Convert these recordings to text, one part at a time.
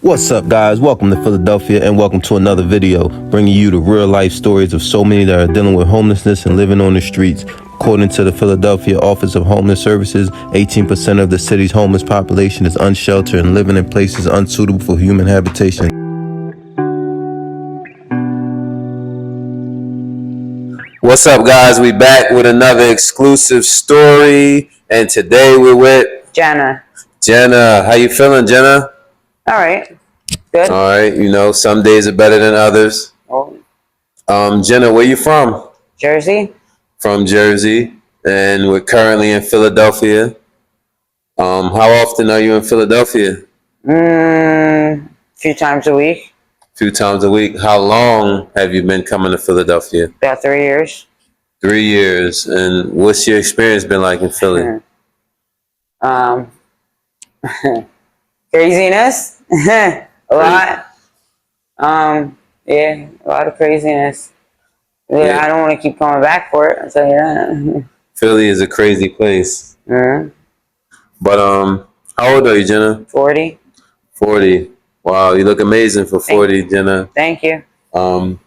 What's up, guys? Welcome to Philadelphia and welcome to another video bringing you the real life stories of so many that are dealing with homelessness and living on the streets. According to the Philadelphia Office of Homeless Services, 18% of the city's homeless population is unsheltered and living in places unsuitable for human habitation. What's up, guys? We back with another exclusive story, and today we're with Jenna. Jenna. How you feeling, Jenna? All right. Good. All right. You know, some days are better than others. Oh. Jenna, where you from? Jersey. From Jersey, and we're currently in Philadelphia. How often are you in Philadelphia? A few times a week. Few times a week. How long have you been coming to Philadelphia? About 3 years. 3 years. And what's your experience been like in Philly? Craziness. A lot. Yeah, a lot of craziness. Yeah, I don't want to keep coming back for it. I'll tell you that. Philly is a crazy place. Mm-hmm. But how old are you, Jenna? 40. 40. Wow, you look amazing for 40, Jenna. Thank you. And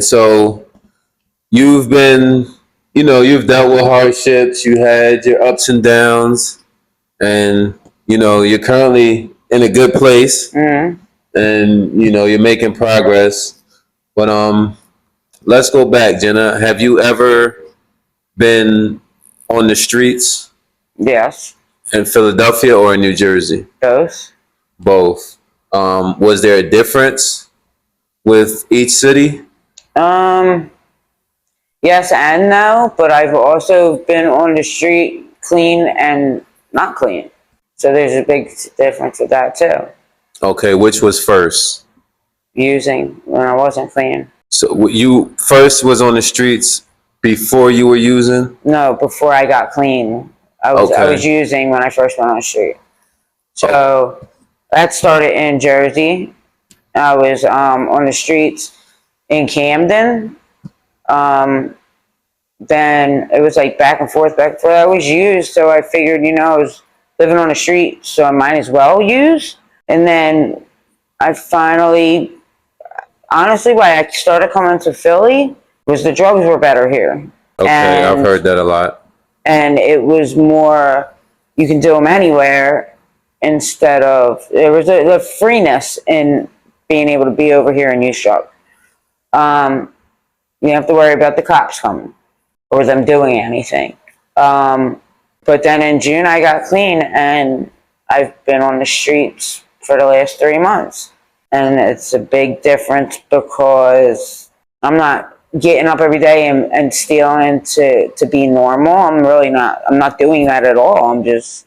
so you've been, you've dealt with hardships. You had your ups and downs, and you're currently in a good place. Mm-hmm. And you're making progress. But let's go back, Jenna. Have you ever been on the streets? Yes. In Philadelphia or in New Jersey? Both. Both. Was there a difference with each city? Yes and no, but I've also been on the street clean and not clean. So there's a big difference with that too. Okay, which was first? Using when I wasn't clean. So you first was on the streets before you were using? No, before I got clean. I was using when I first went on the street. So that started in Jersey. I was on the streets in Camden. Then it was like back and forth. I was used, so I figured, I was living on the street, so I might as well use. And then I finally, honestly, why I started coming to Philly was the drugs were better here. Okay, I've heard that a lot. And it was more, you can do them anywhere instead of, there was a freeness in being able to be over here and use drugs. You don't have to worry about the cops coming or them doing anything. But then in June I got clean and I've been on the streets for the last 3 months. And it's a big difference because I'm not getting up every day and stealing to be normal. I'm not doing that at all. I'm just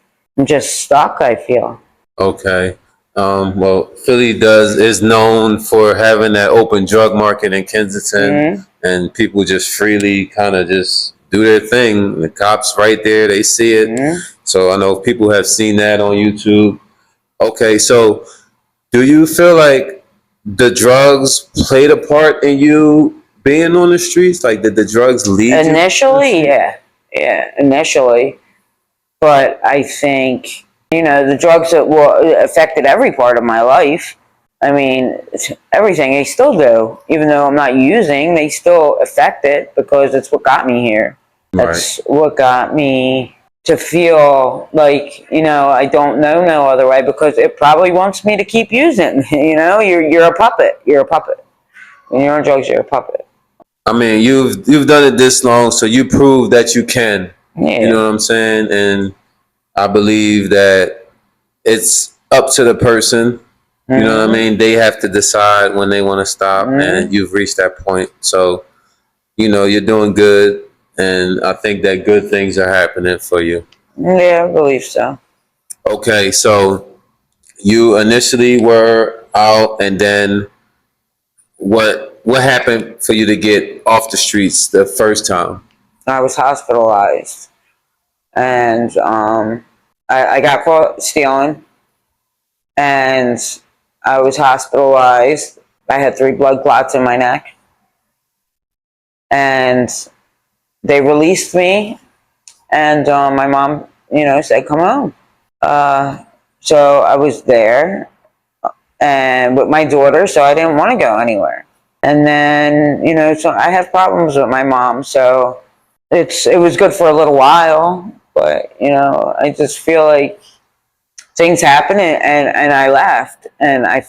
stuck, I feel. Okay. Well, Philly is known for having that open drug market in Kensington, and people just freely kind of just do their thing. The cops right there, they see it. So I know people have seen that on YouTube. Okay, so do you feel like the drugs played a part in you being on the streets? Like, did the drugs lead you? Initially, yeah, initially. But I think, the drugs that affected every part of my life. I mean, everything. They still do. Even though I'm not using, they still affect it because it's what got me here. That's what got me to feel like, I don't know no other way because it probably wants me to keep using. You're a puppet. You're a puppet. When you're on drugs, you're a puppet. I mean, you've done it this long, so you prove that you can. Yeah. You know what I'm saying? And I believe that it's up to the person. You know what I mean? They have to decide when they want to stop, and you've reached that point. So, you're doing good, and I think that good things are happening for you. Yeah, I believe so. Okay, so you initially were out, and then what happened for you to get off the streets the first time? I was hospitalized, and I got caught stealing, and I was hospitalized. I had 3 blood clots in my neck, and they released me, and my mom, said, come home. So I was there, and with my daughter, so I didn't want to go anywhere. And then, so I have problems with my mom, so it was good for a little while, but I just feel like things happen, and I left, and I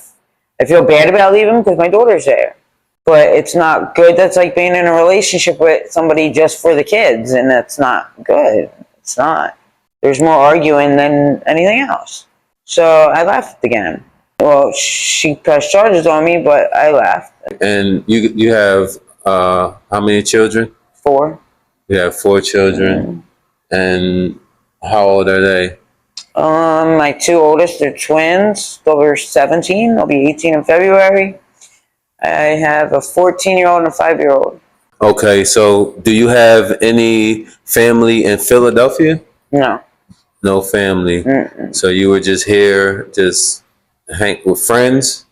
feel bad about leaving because my daughter's there. But it's not good. That's like being in a relationship with somebody just for the kids, and that's not good. It's not. There's more arguing than anything else. So I left again. Well, she pressed charges on me, but I left. And you have how many children? 4. You have 4 children. And how old are they? My 2 oldest are twins. They're 17. They'll be 18 in February. I have a 14-year-old and a 5-year-old. Okay, so do you have any family in Philadelphia? No. No family. So you were just here, just hang with friends?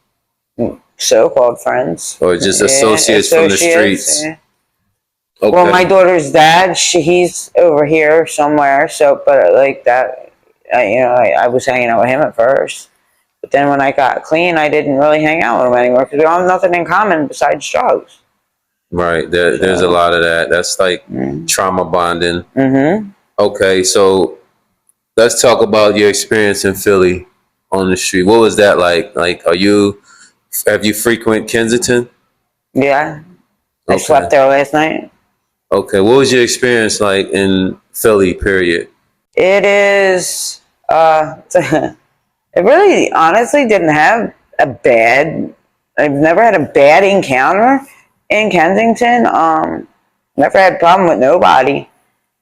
So-called friends. Or just associates from the streets? Yeah. Okay. Well, my daughter's dad, he's over here somewhere. So, but like that, I was hanging out with him at first. But then when I got clean, I didn't really hang out with him anymore because we don't have nothing in common besides drugs. Right. There's a lot of that. That's like trauma bonding. Okay, so let's talk about your experience in Philly on the street. What was that like? Like, have you frequent Kensington? Yeah. I Okay. slept there last night. Okay, what was your experience like in Philly, period? It is, it really honestly didn't have I've never had a bad encounter in Kensington. Never had a problem with nobody.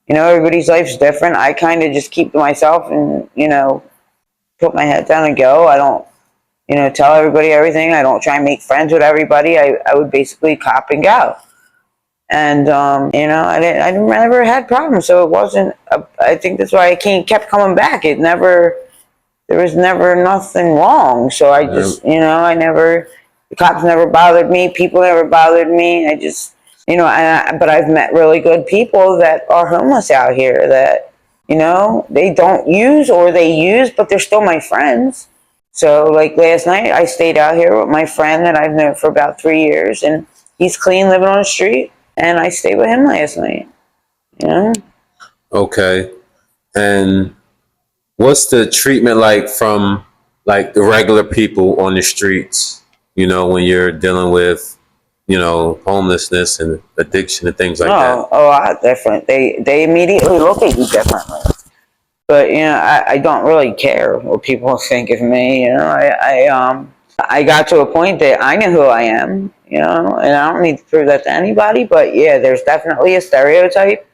Everybody's life's different. I kind of just keep to myself and, put my head down and go. I don't, tell everybody everything. I don't try and make friends with everybody. I would basically cop and go. And, I never had problems. So it wasn't, I think that's why I kept coming back. There was never nothing wrong. So I just, the cops never bothered me. People never bothered me. I just, but I've met really good people that are homeless out here that, they don't use or they use, but they're still my friends. So like last night I stayed out here with my friend that I've known for about 3 years, and he's clean living on the street, and I stayed with him last night. Okay. And what's the treatment like from like the regular people on the streets, when you're dealing with, homelessness and addiction and things like that? A lot different. They immediately look at you differently. But I don't really care what people think of me. I got to a point that I know who I am. And I don't need to prove that to anybody. But yeah, there's definitely a stereotype.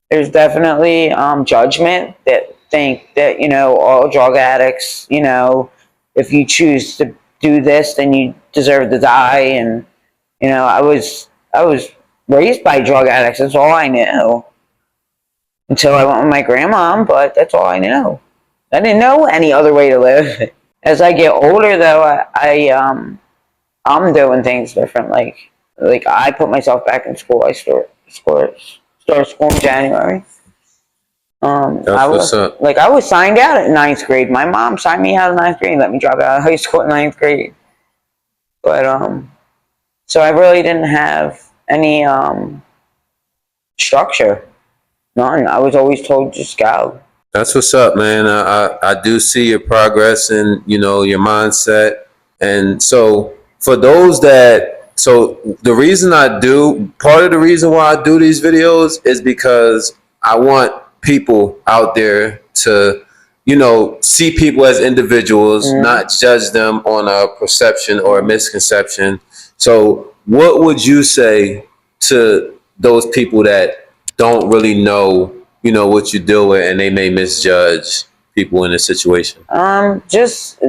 There's definitely judgment that think that all drug addicts, if you choose to do this, then you deserve to die. And I was raised by drug addicts. That's all I knew. Until I went with my grandma, but that's all I knew. I didn't know any other way to live. As I get older, though, I'm doing things different. Like I put myself back in school. I started school in January. I was signed out at 9th grade. My mom signed me out of 9th grade and let me drop out of high school at 9th grade. But so I really didn't have any structure. None. I was always told just go. That's what's up, man. I do see your progress and your mindset. And so for those the reason part of the reason why I do these videos is because I want people out there to, see people as individuals, not judge them on a perception or a misconception. So what would you say to those people that don't really know, what you deal with, and they may misjudge people in a situation? Just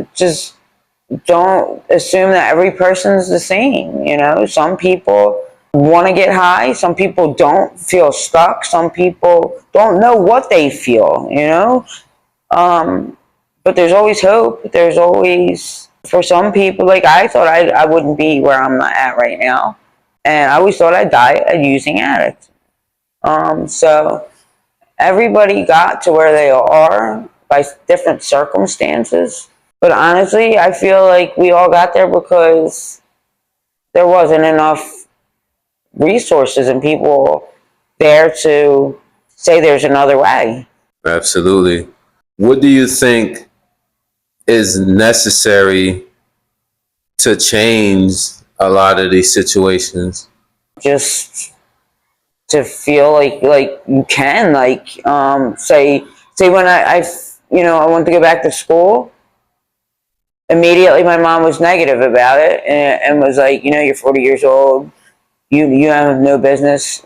don't assume that every person's the same. Some people want to get high. Some people don't feel stuck. Some people don't know what they feel. But there's always hope. There's always, for some people, like I thought I wouldn't be where I'm at right now, and I always thought I'd die a using addict. So everybody got to where they are by different circumstances. But honestly, I feel like we all got there because there wasn't enough resources and people there to say there's another way. Absolutely. What do you think is necessary to change a lot of these situations? Just to feel like you can say when I wanted to go back to school. Immediately, my mom was negative about it and was like, you're 40 years old, you have no business,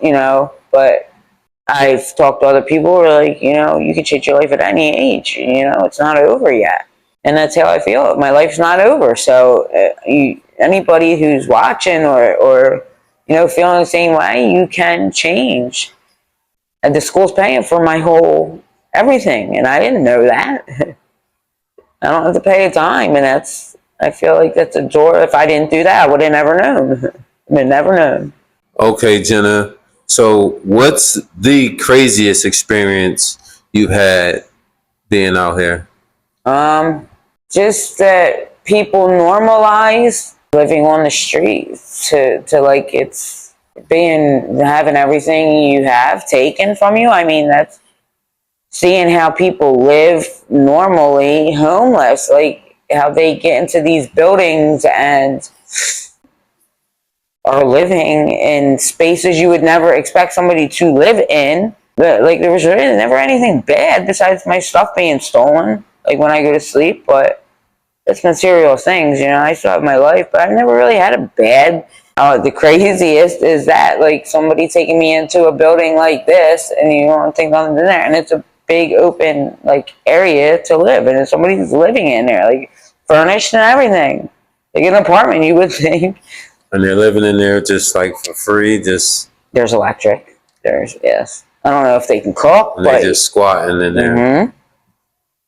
But I've talked to other people who are like, you can change your life at any age, it's not over yet. And that's how I feel. My life's not over. So anybody who's watching or feeling the same way, you can change. And the school's paying for my whole everything, and I didn't know that. I don't have to pay a dime, and I feel like that's a door. If I didn't do that, I would have never known. I would have never known. Okay, Jenna. So, what's the craziest experience you've had being out here? Just that people normalize living on the street to like it's having everything you have taken from you. I mean, that's seeing how people live normally, homeless, like how they get into these buildings and are living in spaces you would never expect somebody to live in. Like there was really never anything bad besides my stuff being stolen, like when I go to sleep, but it's material things, I still have my life, but I've never really had a bad. The craziest is that, like, somebody taking me into a building like this, and you don't think nothing's in there, and it's a big open, like, area to live, and somebody's living in there, like, furnished and everything. Like an apartment, you would think. And they're living in there just like for free, just There's electric. Yes. I don't know if they can cook, and but. they just squatting in there. Mm-hmm.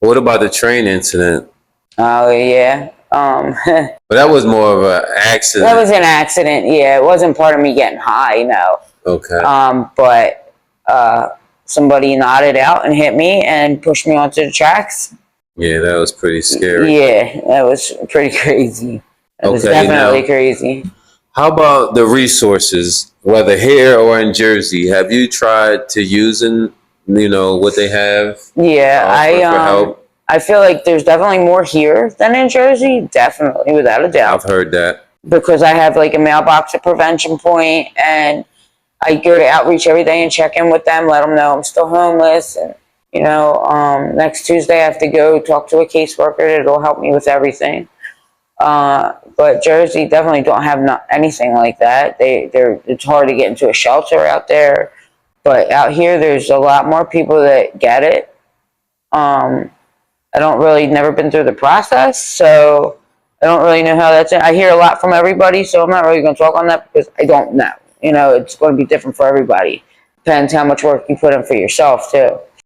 What about the train incident? Oh, yeah. But that was more of an accident. That was an accident, yeah. It wasn't part of me getting high, no. Okay. But somebody nodded out and hit me and pushed me onto the tracks. Yeah, that was pretty scary. Yeah, that was pretty crazy. That was definitely crazy. How about the resources, whether here or in Jersey? Have you tried to using, what they have? Yeah, for help? I feel like there's definitely more here than in Jersey, definitely, without a doubt. I've heard that. Because I have like a mailbox at Prevention Point, and I go to outreach every day and check in with them, let them know I'm still homeless. And, next Tuesday I have to go talk to a caseworker that'll help me with everything. But Jersey definitely don't have anything like that. It's hard to get into a shelter out there. But out here, there's a lot more people that get it. I don't really, never been through the process, so I don't really know how that's. I hear a lot from everybody, so I'm not really going to talk on that because I don't know. It's going to be different for everybody. Depends how much work you put in for yourself, too.